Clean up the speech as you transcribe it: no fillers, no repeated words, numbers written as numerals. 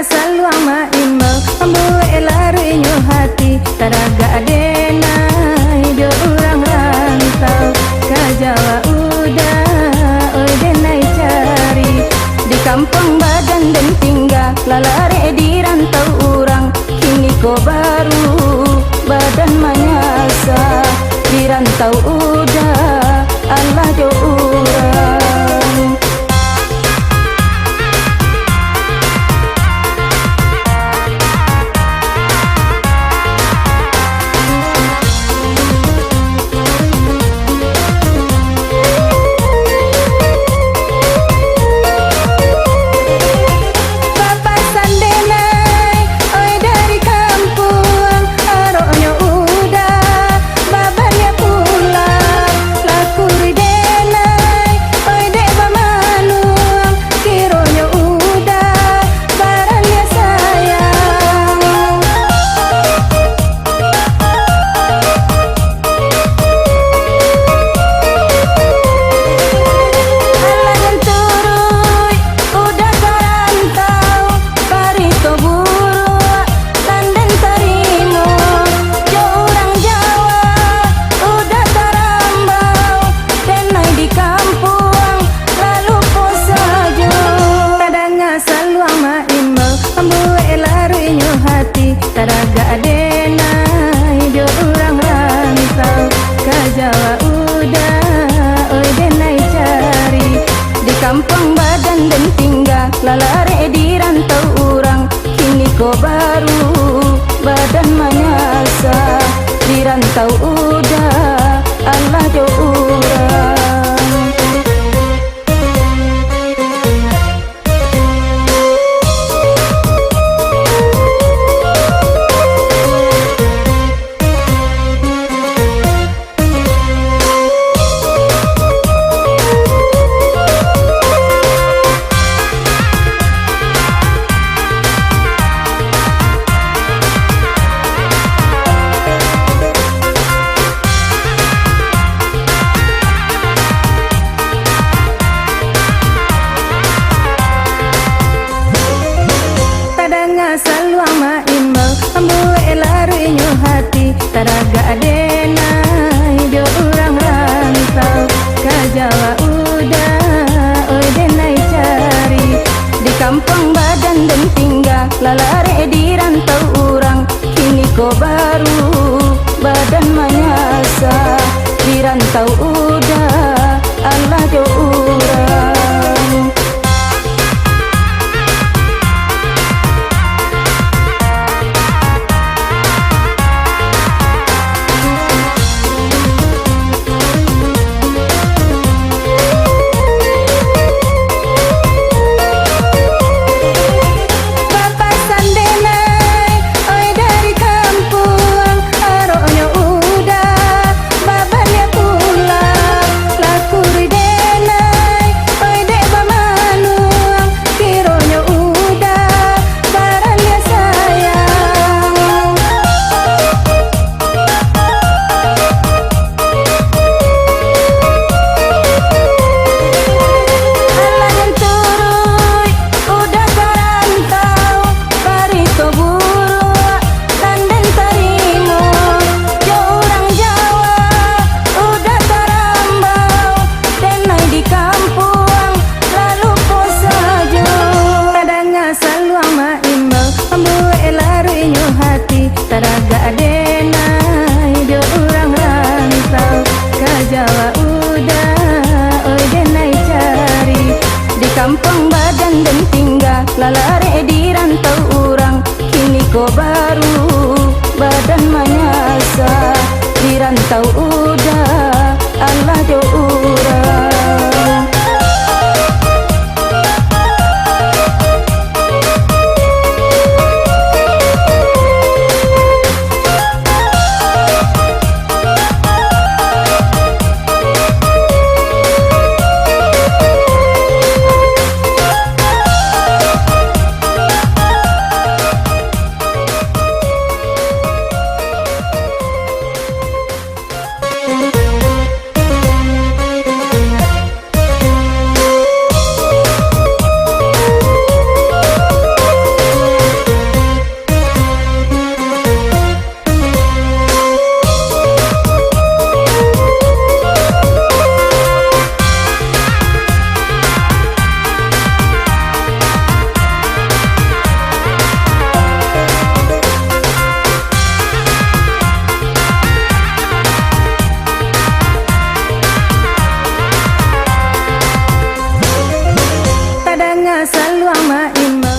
Salwa ima ambuwe laruinyo hati taraga adenai do orang rantau ke Jawa udah oi denai cari di kampung badan dan tinggal lalare di rantau orang kini ko baru badan manyasa di rantau udah Allah do orang. Taraga adenai do orang rantau ke Jawa udah oi denai cari di kampung badan dan tinggal lalare di rantau orang kini ko baru badan manyasa di rantau udah Allah do orang. Salwa ma ima ambuwe laruinyo hati taraga adenai do orang rantau ke Jawa udah oi denai cari di kampung badan dan tinggal lalare di rantau orang kini ko baru badan manyasa di rantau udah Allah do orang. Taraga adenai do orang rantau ke Jawa udah oi denai cari di kampung badan dan tinggal lalare di rantau orang kini ko baru badan manyasa di rantau udah Allah do orang. saluang ma imba